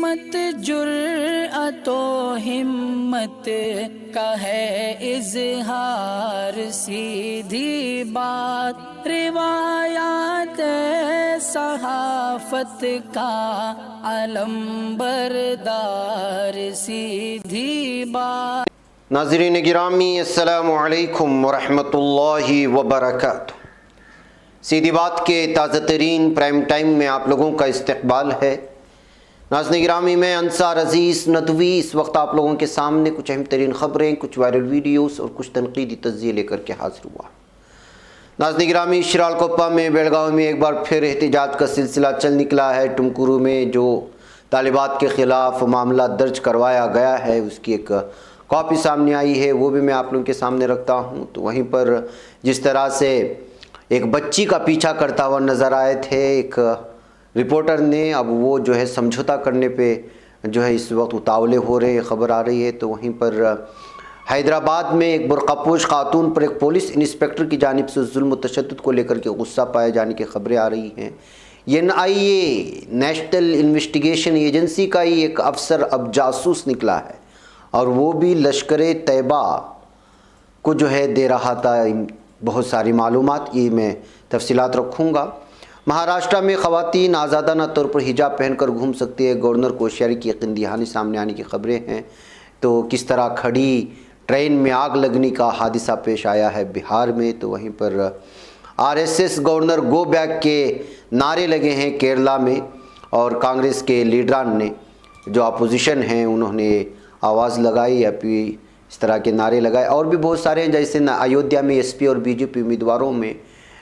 مت جرأت و ہمت کا ہے اظہار، سیدھی بات روایات صحافت کا علم بردار، سیدھی بات۔ ناظرین گرامی السلام علیکم ورحمۃ اللہ وبرکاتہ۔ سیدھی بات کے تازہ ترین پرائم ٹائم میں آپ لوگوں کا استقبال ہے۔ ناظرین گرامی، میں انصار عزیز ندوی اس وقت آپ لوگوں کے سامنے کچھ اہم ترین خبریں، کچھ وائرل ویڈیوز اور کچھ تنقیدی تجزیے لے کر کے حاضر ہوا۔ ناظرین گرامی، شرالکوپا میں بیلگاؤں میں ایک بار پھر احتجاج کا سلسلہ چل نکلا ہے۔ ٹمکرو میں جو طالبات کے خلاف معاملہ درج کروایا گیا ہے اس کی ایک کاپی سامنے آئی ہے، وہ بھی میں آپ لوگوں کے سامنے رکھتا ہوں۔ تو وہیں پر جس طرح سے ایک بچی کا پیچھا کرتا ہوا نظر آئے تھے ایک رپورٹر نے، اب وہ جو ہے سمجھوتا کرنے پہ جو ہے اس وقت اتاولے ہو رہے، خبر آ رہی ہے۔ تو وہیں پر حیدرآباد میں ایک برقع پوش خاتون پر ایک پولیس انسپکٹر کی جانب سے ظلم و تشدد کو لے کر کے غصہ پائے جانے کی خبریں آ رہی ہیں۔ NIA نیشنل انویسٹیگیشن ایجنسی کا ہی ایک افسر اب جاسوس نکلا ہے، اور وہ بھی لشکر طیبہ کو جو ہے دے رہا تھا بہت ساری معلومات۔ یہ میں تفصیلات رکھوں گا۔ مہاراشٹرا میں خواتین آزادانہ طور پر حجاب پہن کر گھوم سکتی ہے، گورنر کوشیاری کی یقین دہانی سامنے آنے کی خبریں ہیں۔ تو کس طرح کھڑی ٹرین میں آگ لگنے کا حادثہ پیش آیا ہے بہار میں۔ تو وہیں پر RSS گورنر گو بیک کے نعرے لگے ہیں کیرلا میں، اور کانگریس کے لیڈران نے جو اپوزیشن ہیں انہوں نے آواز لگائی، اس طرح کے نعرے لگائے۔ اور بھی بہت سارے ہیں، جیسے ایودھیا میں SP اور BJP امیدواروں میں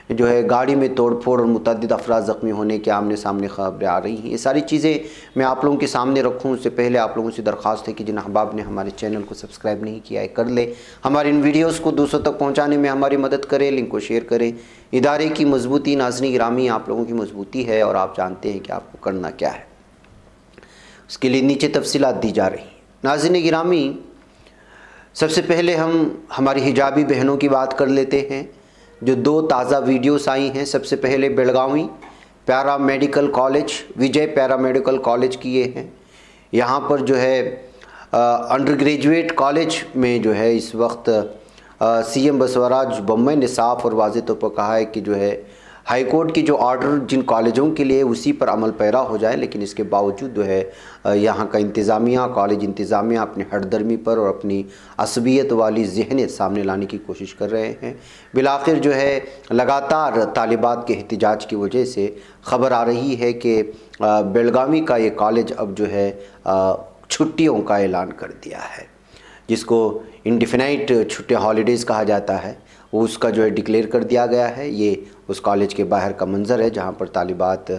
جو ہے گاڑی میں توڑ پھوڑ اور متعدد افراد زخمی ہونے کے آمنے سامنے خبریں آ رہی ہیں۔ یہ ساری چیزیں میں آپ لوگوں کے سامنے رکھوں اس سے پہلے آپ لوگوں سے درخواست ہے کہ جن احباب نے ہمارے چینل کو سبسکرائب نہیں کیا ہے کر لے، ہماری ان ویڈیوز کو دوسروں تک پہنچانے میں ہماری مدد کریں، لنک کو شیئر کریں۔ ادارے کی مضبوطی، ناظرین گرامی، آپ لوگوں کی مضبوطی ہے، اور آپ جانتے ہیں کہ آپ کو کرنا کیا ہے، اس کے لیے نیچے تفصیلات دی جا رہی ہیں۔ ناظرین گرامی، سب سے پہلے ہم ہماری حجابی بہنوں کی بات کر لیتے ہیں، جو 2 تازہ ویڈیوز آئی ہیں۔ سب سے پہلے بیلگاوی پیرا میڈیکل کالج، وجے پیرا میڈیکل کالج کی یہ ہیں۔ یہاں پر جو ہے انڈر گریجویٹ کالج میں جو ہے اس وقت CM بسوراج بومئی نے صاف اور واضح طور پر کہا ہے کہ جو ہے ہائی کورٹ کی جو آرڈر جن کالجوں کے لیے اسی پر عمل پیرا ہو جائے، لیکن اس کے باوجود جو ہے یہاں کا انتظامیہ، کالج انتظامیہ اپنی ہٹ درمی پر اور اپنی عصبیت والی ذہنیت سامنے لانے کی کوشش کر رہے ہیں۔ بالآخر جو ہے لگاتار طالبات کے احتجاج کی وجہ سے خبر آ رہی ہے کہ بیلگاوی کا یہ کالج اب جو ہے چھٹیوں کا اعلان کر دیا ہے، جس کو انڈیفینائٹ چھٹی ہالیڈیز کہا جاتا ہے، وہ اس کا جو ہے ڈکلیئر کر دیا گیا ہے۔ یہ اس کالج کے باہر کا منظر ہے جہاں پر طالبات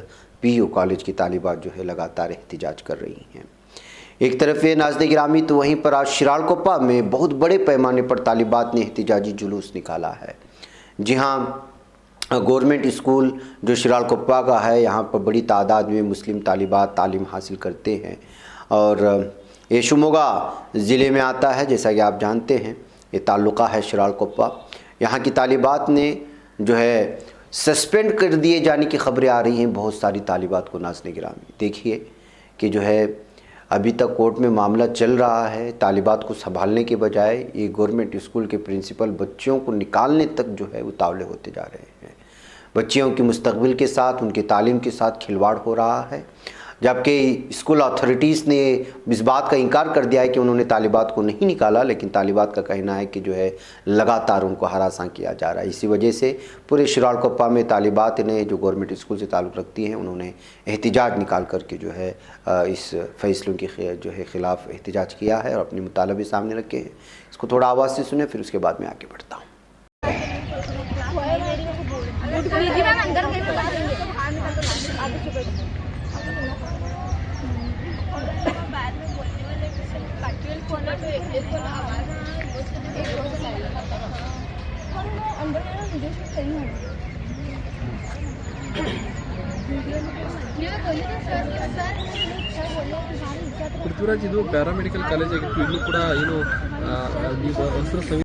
PU کالج کی طالبات جو ہے لگاتار احتجاج کر رہی ہیں۔ ایک طرف یہ ناظرین گرامی، تو وہیں پر آج شرالکوپا میں بہت بڑے پیمانے پر طالبات نے احتجاجی جلوس نکالا ہے۔ جی ہاں، گورنمنٹ اسکول جو شرالکوپا کا ہے، یہاں پر بڑی تعداد میں مسلم طالبات تعلیم حاصل کرتے ہیں، اور یہ شموگا ضلع میں آتا ہے، جیسا کہ آپ جانتے ہیں یہ تعلقہ ہے شرالکوپا۔ یہاں کی طالبات نے جو ہے سسپینڈ کر دیے جانے کی خبریں آ رہی ہیں بہت ساری طالبات کو۔ ناظرین گرامی دیکھیے کہ جو ہے ابھی تک کورٹ میں معاملہ چل رہا ہے، طالبات کو سنبھالنے کے بجائے یہ گورنمنٹ اسکول کے پرنسپل بچیوں کو نکالنے تک جو ہے اتاولے ہوتے جا رہے ہیں۔ بچیوں کے مستقبل کے ساتھ، ان کی تعلیم کے ساتھ کھلواڑ ہو رہا ہے، جبکہ اسکول اتھارٹیز نے اس بات کا انکار کر دیا ہے کہ انہوں نے طالبات کو نہیں نکالا، لیکن طالبات کا کہنا ہے کہ جو ہے لگاتار ان کو ہراساں کیا جا رہا ہے۔ اسی وجہ سے پورے شرالکوپا میں طالبات نے جو گورنمنٹ اسکول سے تعلق رکھتی ہیں، انہوں نے احتجاج نکال کر کے جو ہے اس فیصلوں کے جو ہے خلاف احتجاج کیا ہے اور اپنے مطالبے سامنے رکھے ہیں۔ اس کو تھوڑا آواز سے سنیں، پھر اس کے بعد میں آگے بڑھتا ہوں۔ ಪೃಥ್ವಿರಾಜ್, ಇದು ಪ್ಯಾರಾಮೆಡಿಕಲ್ ಕಾಲೇಜ್ ಆಗಿತ್ತು, ಇಲ್ಲೂ ಕೂಡ ಏನು ವಸ್ತ್ರ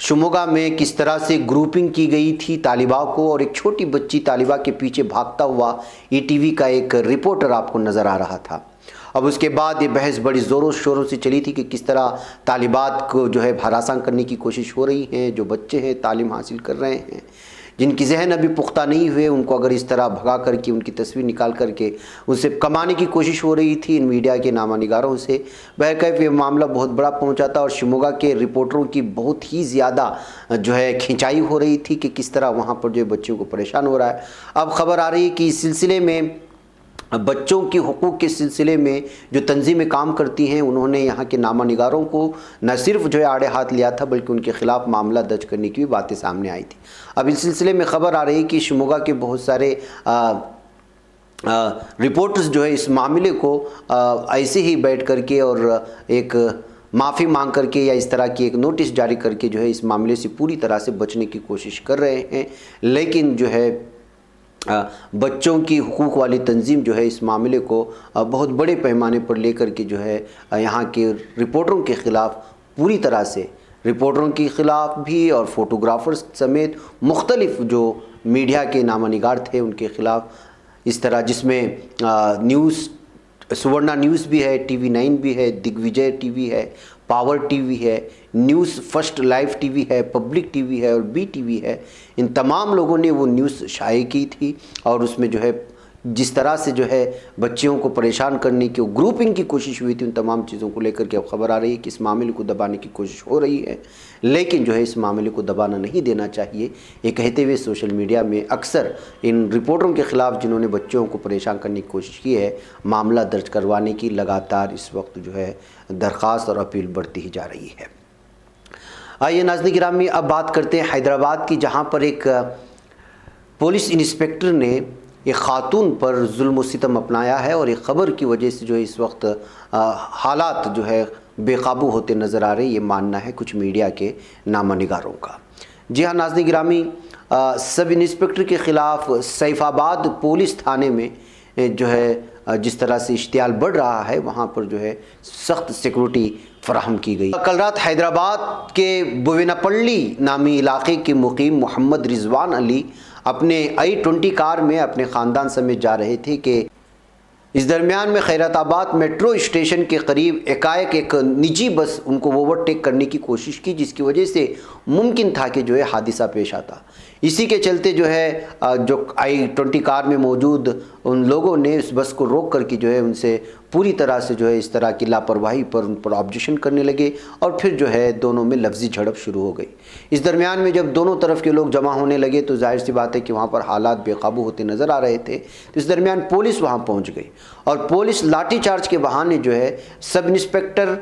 شموگا میں کس طرح سے گروپنگ کی گئی تھی طالبہ کو، اور ایک چھوٹی بچی طالبہ کے پیچھے بھاگتا ہوا ای ٹی وی کا ایک رپورٹر آپ کو نظر آ رہا تھا۔ اب اس کے بعد یہ بحث بڑی زوروں شوروں سے چلی تھی کہ کس طرح طالبات کو جو ہے ہراساں کرنے کی کوشش ہو رہی ہے، جو بچے ہیں تعلیم حاصل کر رہے ہیں، جن کی ذہن ابھی پختہ نہیں ہوئے، ان کو اگر اس طرح بھگا کر کے ان کی تصویر نکال کر کے ان سے کمانے کی کوشش ہو رہی تھی ان میڈیا کے نامہ نگاروں سے۔ بہرکیف یہ معاملہ بہت بڑا پہنچا تھا، اور شموگا کے رپورٹروں کی بہت ہی زیادہ جو ہے کھنچائی ہو رہی تھی کہ کس طرح وہاں پر جو بچوں کو پریشان ہو رہا ہے۔ اب خبر آ رہی ہے کہ اس سلسلے میں بچوں کے حقوق کے سلسلے میں جو تنظیمیں کام کرتی ہیں، انہوں نے یہاں کے نامہ نگاروں کو نہ صرف جو ہے آڑے ہاتھ لیا تھا، بلکہ ان کے خلاف معاملہ درج کرنے کی بھی باتیں سامنے آئی تھی۔ اب اس سلسلے میں خبر آ رہی ہے کہ شموگا کے بہت سارے رپورٹرز جو ہے اس معاملے کو ایسے ہی بیٹھ کر کے اور ایک معافی مانگ کر کے یا اس طرح کی ایک نوٹس جاری کر کے جو ہے اس معاملے سے پوری طرح سے بچنے کی کوشش کر رہے ہیں، لیکن جو ہے بچوں کی حقوق والی تنظیم جو ہے اس معاملے کو بہت بڑے پیمانے پر لے کر کے جو ہے یہاں کے رپورٹروں کے خلاف پوری طرح سے، رپورٹروں کے خلاف بھی اور فوٹوگرافرز سمیت مختلف جو میڈیا کے نامہ نگار تھے ان کے خلاف اس طرح، جس میں نیوز سورنا نیوز بھی ہے، ٹی وی 9 بھی ہے، دگ وجے ٹی وی ہے، پاور ٹی وی ہے، news first live T V ہے، پبلک ٹی وی ہے اور بی ٹی وی ہے۔ ان تمام لوگوں نے وہ نیوز شائع کی تھی، اور اس میں جو ہے جس طرح سے جو ہے بچیوں کو پریشان کرنے کی گروپنگ کی کوشش ہوئی تھی، ان تمام چیزوں کو لے کر کے اب خبر آ رہی ہے کہ اس معاملے کو دبانے کی کوشش ہو رہی ہے، لیکن جو ہے اس معاملے کو دبانا نہیں دینا چاہیے، یہ کہتے ہوئے سوشل میڈیا میں اکثر ان رپورٹروں کے خلاف جنہوں نے بچوں کو پریشان کرنے کی کوشش کی ہے، معاملہ درج کروانے کی لگاتار اس وقت جو ہے درخواست اور اپیل بڑھتی ہی جا رہی ہے۔ آئیے ناظرین گرامی اب بات کرتے ہیں حیدرآباد کی، جہاں پر ایک پولیس انسپکٹر نے ایک خاتون پر ظلم و ستم اپنایا ہے، اور ایک خبر کی وجہ سے جو ہے اس وقت حالات جو ہے بے قابو ہوتے نظر آ رہے، یہ ماننا ہے کچھ میڈیا کے نامہ نگاروں کا۔ جی ہاں ناظرین گرامی، سب انسپکٹر کے خلاف سیف آباد پولیس تھانے میں جو ہے جس طرح سے اشتعال بڑھ رہا ہے، وہاں پر جو ہے سخت سیکورٹی فراہم کی گئی۔ کل رات حیدرآباد کے بویناپلی نامی علاقے کے مقیم محمد رضوان علی اپنے i20 کار میں اپنے خاندان سمیت جا رہے تھے کہ اس درمیان میں خیرات آباد میٹرو اسٹیشن کے قریب ایک نجی بس ان کو اوورٹیک کرنے کی کوشش کی، جس کی وجہ سے ممکن تھا کہ جو ہے حادثہ پیش آتا۔ اسی کے چلتے جو ہے جو i20 کار میں موجود ان لوگوں نے اس بس کو روک کر کے جو ہے ان سے پوری طرح سے جو ہے اس طرح کی لاپرواہی پر ان پر آبجیکشن کرنے لگے، اور پھر جو ہے دونوں میں لفظی جھڑپ شروع ہو گئی۔ اس درمیان میں جب دونوں طرف کے لوگ جمع ہونے لگے تو ظاہر سی بات ہے کہ وہاں پر حالات بے قابو ہوتے نظر آ رہے تھے، تو اس درمیان پولیس وہاں پہنچ گئی، اور پولیس لاٹھی چارج کے بہانے جو ہے سب انسپکٹر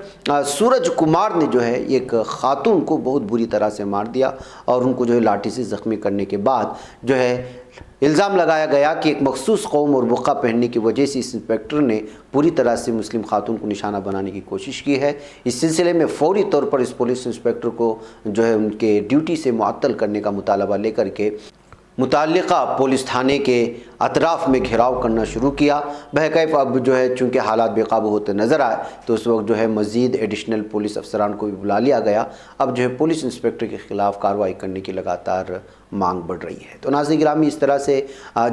سورج کمار نے جو ہے ایک خاتون کو بہت بری طرح سے مار دیا، اور ان کو جو ہے لاٹھی سے زخمی کرنے کے بعد جو ہے الزام لگایا گیا کہ ایک مخصوص قوم اور برقع پہننے کی وجہ سے اس انسپکٹر نے پوری طرح سے مسلم خاتون کو نشانہ بنانے کی کوشش کی ہے۔ اس سلسلے میں فوری طور پر اس پولیس انسپکٹر کو جو ہے ان کے ڈیوٹی سے معطل کرنے کا مطالبہ لے کر کے متعلقہ پولیس تھانے کے اطراف میں گھیراؤ کرنا شروع کیا۔ بہرکیف اب جو ہے چونکہ حالات بے قابو ہوتے نظر آئے تو اس وقت جو ہے مزید ایڈیشنل پولیس افسران کو بھی بلا لیا گیا۔ اب جو ہے پولیس انسپکٹر کے خلاف کارروائی کرنے کی لگاتار مانگ بڑھ رہی ہے۔ تو ناظرین گرامی، اس طرح سے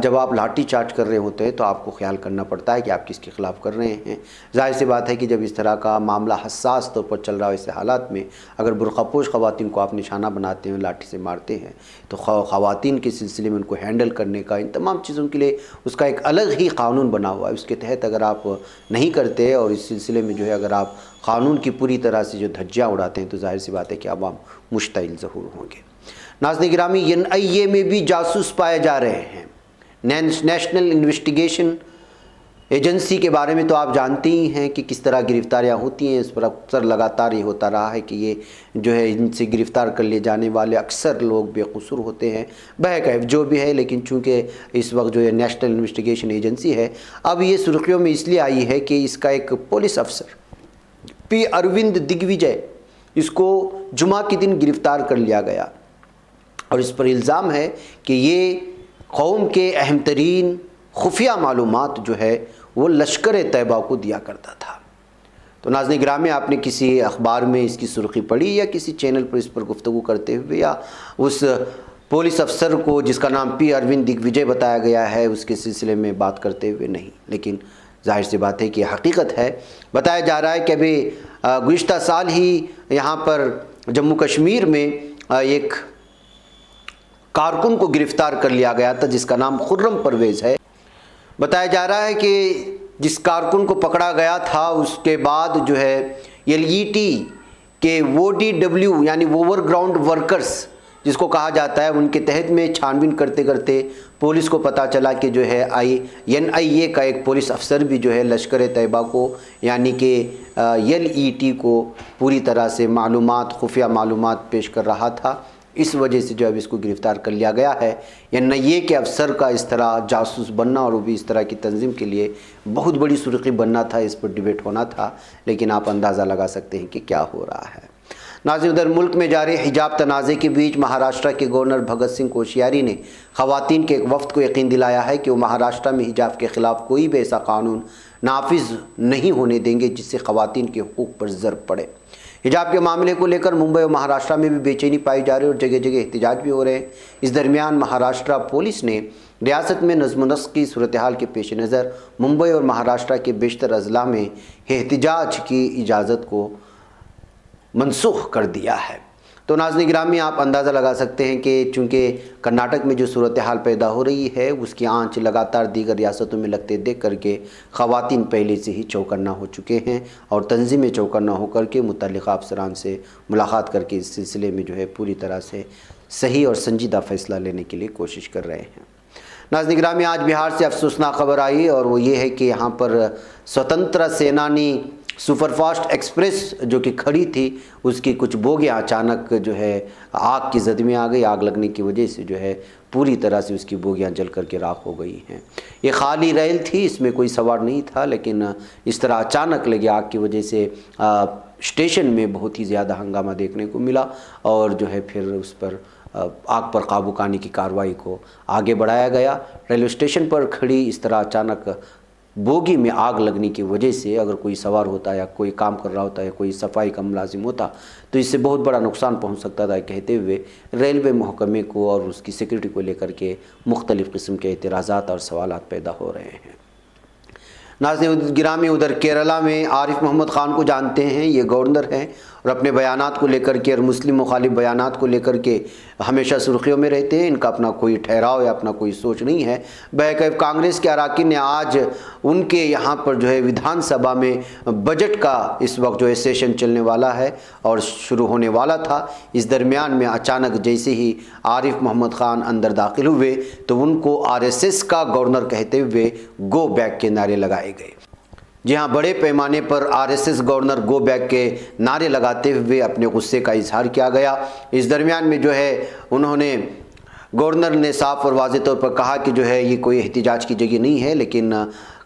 جب آپ لاٹھی چارج کر رہے ہوتے ہیں تو آپ کو خیال کرنا پڑتا ہے کہ آپ کس کے خلاف کر رہے ہیں۔ ظاہر سی بات ہے کہ جب اس طرح کا معاملہ حساس طور پر چل رہا ہو، ایسے حالات میں اگر برقع پوش خواتین کو آپ نشانہ بناتے ہیں، لاٹھی سے مارتے ہیں، تو خواتین کے سلسلے میں ان کو ہینڈل کرنے کا، ان تمام چیزوں کے لیے اس کا ایک الگ ہی قانون بنا ہوا ہے۔ اس کے تحت اگر آپ نہیں کرتے اور اس سلسلے میں جو ہے اگر آپ قانون کی پوری طرح سے جو دھجیاں اڑاتے ہیں تو ظاہر سی بات ہے کہ عوام مشتعل ظہور ہوں گے۔ ناظرین گرامی، NIA میں بھی جاسوس پائے جا رہے ہیں۔ نیشنل انویسٹیگیشن ایجنسی کے بارے میں تو آپ جانتے ہی ہیں کہ کس طرح گرفتاریاں ہوتی ہیں۔ اس پر اکثر لگاتار یہ ہوتا رہا ہے کہ یہ جو ہے ان سے گرفتار کر لیے جانے والے اکثر لوگ بے قصور ہوتے ہیں۔ بہرکیف جو بھی ہے، لیکن چونکہ اس وقت جو ہے نیشنل انویسٹیگیشن ایجنسی ہے، اب یہ سرخیوں میں اس لیے آئی ہے کہ اس کا ایک پولیس افسر P. اروند دگ وجے، اس کو جمعہ کے دن گرفتار کر لیا گیا، اور اس پر الزام ہے کہ یہ قوم کے اہم ترین خفیہ معلومات جو ہے وہ لشکر طیبہ کو دیا کرتا تھا۔ تو ناظرین گرامی، آپ نے کسی اخبار میں اس کی سرخی پڑھی یا کسی چینل پر اس پر گفتگو کرتے ہوئے یا اس پولیس افسر کو جس کا نام پی اروند دگ وجے بتایا گیا ہے اس کے سلسلے میں بات کرتے ہوئے؟ نہیں، لیکن ظاہر سی بات ہے کہ یہ حقیقت ہے۔ بتایا جا رہا ہے کہ ابھی گزشتہ سال ہی یہاں پر جموں کشمیر میں ایک کارکن کو گرفتار کر لیا گیا تھا جس کا نام خرم پرویز ہے۔ بتایا جا رہا ہے کہ جس کارکن کو پکڑا گیا تھا اس کے بعد جو ہے LET کے ODW یعنی اوور گراؤنڈ ورکرز جس کو کہا جاتا ہے، ان کے تحت میں چھان بین کرتے کرتے پولیس کو پتہ چلا کہ جو ہے NIA کا ایک پولیس افسر بھی جو ہے لشکر طیبہ کو یعنی کہ LET کو پوری طرح سے خفیہ معلومات پیش کر رہا تھا۔ اس وجہ سے جو اب اس کو گرفتار کر لیا گیا ہے۔ NIA کے افسر کا اس طرح جاسوس بننا اور وہ بھی اس طرح کی تنظیم کے لیے بہت بڑی سرخی بننا تھا، اس پر ڈیبیٹ ہونا تھا، لیکن آپ اندازہ لگا سکتے ہیں کہ کیا ہو رہا ہے۔ ناظرین، ادھر ملک میں جاری حجاب تنازع کے بیچ مہاراشٹرا کے گورنر بھگت سنگھ کوشیاری نے خواتین کے ایک وفد کو یقین دلایا ہے کہ وہ مہاراشٹرا میں حجاب کے خلاف کوئی بھی ایسا قانون نافذ نہیں ہونے دیں گے جس سے خواتین کے حقوق پر ضرب پڑے۔ حجاب کے معاملے کو لے کر ممبئی اور مہاراشٹرا میں بھی بے چینی پائی جا رہی ہے اور جگہ جگہ احتجاج بھی ہو رہے ہیں۔ اس درمیان مہاراشٹرا پولیس نے ریاست میں نظم و نسق کی صورتحال کے پیش نظر ممبئی اور مہاراشٹرا کے بیشتر اضلاع میں احتجاج کی اجازت کو منسوخ کر دیا ہے۔ تو ناظرین گرامی، آپ اندازہ لگا سکتے ہیں کہ چونکہ کرناٹک میں جو صورتحال پیدا ہو رہی ہے اس کی آنچ لگاتار دیگر ریاستوں میں لگتے دیکھ کر کے خواتین پہلے سے ہی چوکنا ہو چکے ہیں اور تنظیمیں چوکنا ہو کر کے متعلقہ افسران سے ملاقات کر کے اس سلسلے میں جو ہے پوری طرح سے صحیح اور سنجیدہ فیصلہ لینے کے لیے کوشش کر رہے ہیں۔ ناظرین گرامی، آج بہار سے افسوسناک خبر آئی اور وہ یہ ہے کہ یہاں پر سوتنترا سینانی سپر فاسٹ ایکسپریس جو کہ کھڑی تھی اس کی کچھ بوگیاں اچانک جو ہے آگ کی زد میں آ گئی۔ آگ لگنے کی وجہ سے جو ہے پوری طرح سے اس کی بوگیاں جل کر کے راکھ ہو گئی ہیں۔ یہ خالی ریل تھی، اس میں کوئی سوار نہیں تھا، لیکن اس طرح اچانک لگی آگ کی وجہ سے اسٹیشن میں بہت ہی زیادہ ہنگامہ دیکھنے کو ملا اور جو ہے پھر اس پر آگ پر قابو پانے کی کارروائی کو آگے بڑھایا گیا۔ ریلوے اسٹیشن پر کھڑی اس طرح اچانک بوگی میں آگ لگنے کی وجہ سے اگر کوئی سوار ہوتا یا کوئی کام کر رہا ہوتا یا کوئی صفائی کا ملازم ہوتا تو اس سے بہت بڑا نقصان پہنچ سکتا تھا، کہتے ہوئے ریلوے محکمے کو اور اس کی سیکورٹی کو لے کر کے مختلف قسم کے اعتراضات اور سوالات پیدا ہو رہے ہیں۔ ناظرین گرامی، ادھر کیرلا میں عارف محمد خان کو جانتے ہیں، یہ گورنر ہیں اور اپنے بیانات کو لے کر کے اور مسلم مخالف بیانات کو لے کر کے ہمیشہ سرخیوں میں رہتے ہیں۔ ان کا اپنا کوئی ٹھہراؤ یا اپنا کوئی سوچ نہیں ہے۔ بہرکیف کانگریس کے اراکین نے آج ان کے یہاں پر جو ہے ودھان سبھا میں بجٹ کا اس وقت جو ہے سیشن چلنے والا ہے اور شروع ہونے والا تھا، اس درمیان میں اچانک جیسے ہی عارف محمد خان اندر داخل ہوئے تو ان کو RSS کا گورنر کہتے ہوئے گو بیک کے نعرے لگائے گئے۔ جی ہاں، بڑے پیمانے پر RSS گورنر گو بیک کے نعرے لگاتے ہوئے اپنے غصے کا اظہار کیا گیا۔ اس درمیان میں جو ہے انہوں نے گورنر نے صاف اور واضح طور پر کہا کہ جو ہے یہ کوئی احتجاج کی جگہ نہیں ہے، لیکن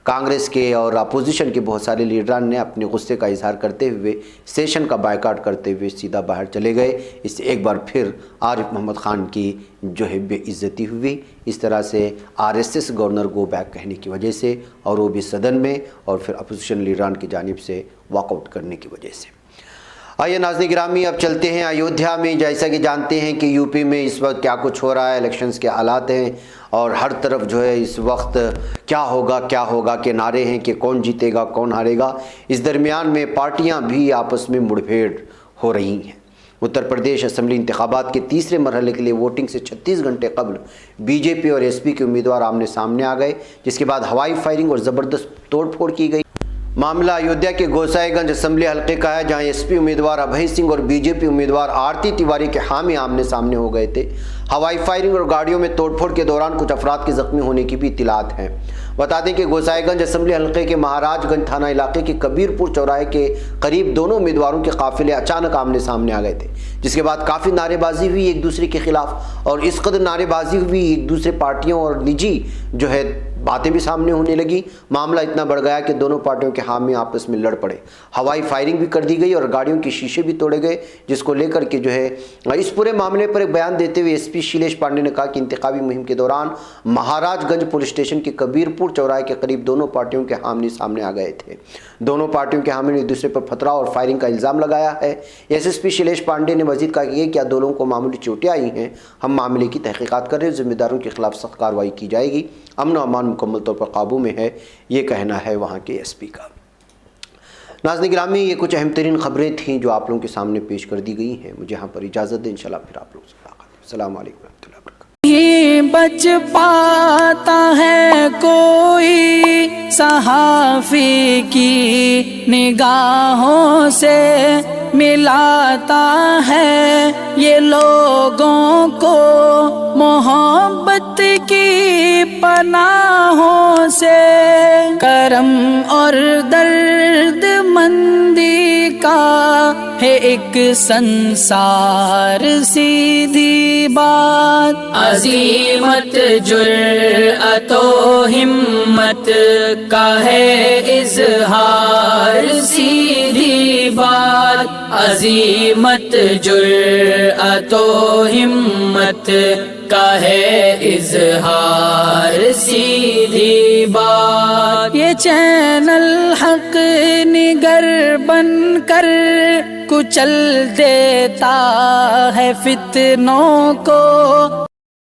کانگریس کے اور اپوزیشن کے بہت سارے لیڈران نے اپنے غصے کا اظہار کرتے ہوئے سیشن کا بائیکاٹ کرتے ہوئے سیدھا باہر چلے گئے۔ اس سے ایک بار پھر عارف محمد خان کی جو ہے بے عزتی ہوئی، اس طرح سے RSS گورنر گو بیک کہنے کی وجہ سے، اور وہ بھی صدن میں اور پھر اپوزیشن لیڈران کی جانب سے واک آؤٹ کرنے کی وجہ سے۔ آئیے ناظرین گرامی، اب چلتے ہیں ایودھیا میں۔ جیسا کہ جانتے ہیں کہ UP میں اس وقت کیا کچھ ہو رہا ہے، الیکشنز کے حالات ہیں اور ہر طرف جو ہے اس وقت کیا ہوگا کے نعرے ہیں کہ کون جیتے گا کون ہارے گا۔ اس درمیان میں پارٹیاں بھی آپس میں مڑ بھیڑ ہو رہی ہیں۔ اتر پردیش اسمبلی انتخابات کے تیسرے مرحلے کے لیے ووٹنگ سے 36 گھنٹے قبل BJP اور SP کے امیدوار آمنے سامنے آ گئے، جس کے بعد ہوائی فائرنگ اور زبردست توڑ پھوڑ کی گئی۔ معاملہ ایودھیا کے گوسائے گنج اسمبلی حلقے کا ہے، جہاں SP امیدوار ابھے سنگھ اور BJP امیدوار آرتی تیواری کے حامی آمنے سامنے ہو گئے تھے۔ ہوائی فائرنگ اور گاڑیوں میں توڑ پھوڑ کے دوران کچھ افراد کے زخمی ہونے کی بھی اطلاعات ہیں۔ بتا دیں کہ گوسائے گنج اسمبلی حلقے کے مہاراج گنج تھانہ علاقے کے کبیر پور چوراہے کے قریب دونوں امیدواروں کے قافلے اچانک آمنے سامنے آ گئے تھے، جس کے بعد کافی نعرے بازی ہوئی ایک دوسرے کے خلاف، اور اس قدر نعرے بازی ہوئی ایک دوسرے پارٹیوں اور نجی جو ہے باتیں بھی سامنے ہونے لگی، معاملہ اتنا بڑھ گیا کہ دونوں پارٹیوں کے حامی آپس میں لڑ پڑے، ہوائی فائرنگ بھی کر دی گئی اور گاڑیوں کے شیشے بھی توڑے گئے، جس کو لے کر کے جو ہے اس پورے معاملے پر ایک بیان دیتے ہوئے ایس پی شیلیش پانڈے نے کہا کہ انتخابی مہم کے دوران مہاراج گنج پولیس اسٹیشن کے کبیر پور چوراہے کے قریب دونوں پارٹیوں کے حامی سامنے آ گئے تھے۔ دونوں پارٹیوں کے حامی نے ایک دوسرے پر پتھراؤ اور فائرنگ کا الزام لگایا ہے۔ ایس پی شیلیش پانڈے نے مزید کہا کہ یہ کیا دو لوگوں کو معمولی چوٹیں آئی ہیں، ہم معاملے کی تحقیقات کر رہے ہیں، ذمہ داروں کے خلاف سخت کارروائی کی جائے گی، امن و امان مکمل طور پر قابو میں ہے، یہ کہنا ہے وہاں کے ایس پی کا۔ ناظرین گرامی، یہ کچھ اہم ترین خبریں تھیں جو آپ لوگوں کے سامنے پیش کر دی گئی ہیں۔ مجھے یہاں پر اجازت دیں، انشاءاللہ پھر آپ لوگوں سے ملاقات ہوگی۔ السلام علیکم ورحمۃ اللہ وبرکاتہ۔ نہیں بچ پاتا ہے کوئی صحافی کی نگاہوں سے، ملاتا ہے یہ لوگوں کو محبت کی پناہوں سے، کرم اور درد مندی کا ہے ایک سنسار، سیدھی بات عزیمت جرأت و ہمت کا ہے اظہار، سیدھی بات عزیمت جرأت و ہمت کا ہے اظہار، سیدھی بات۔ یہ چینل حق نگر بن کر کچل دیتا ہے فتنوں کو،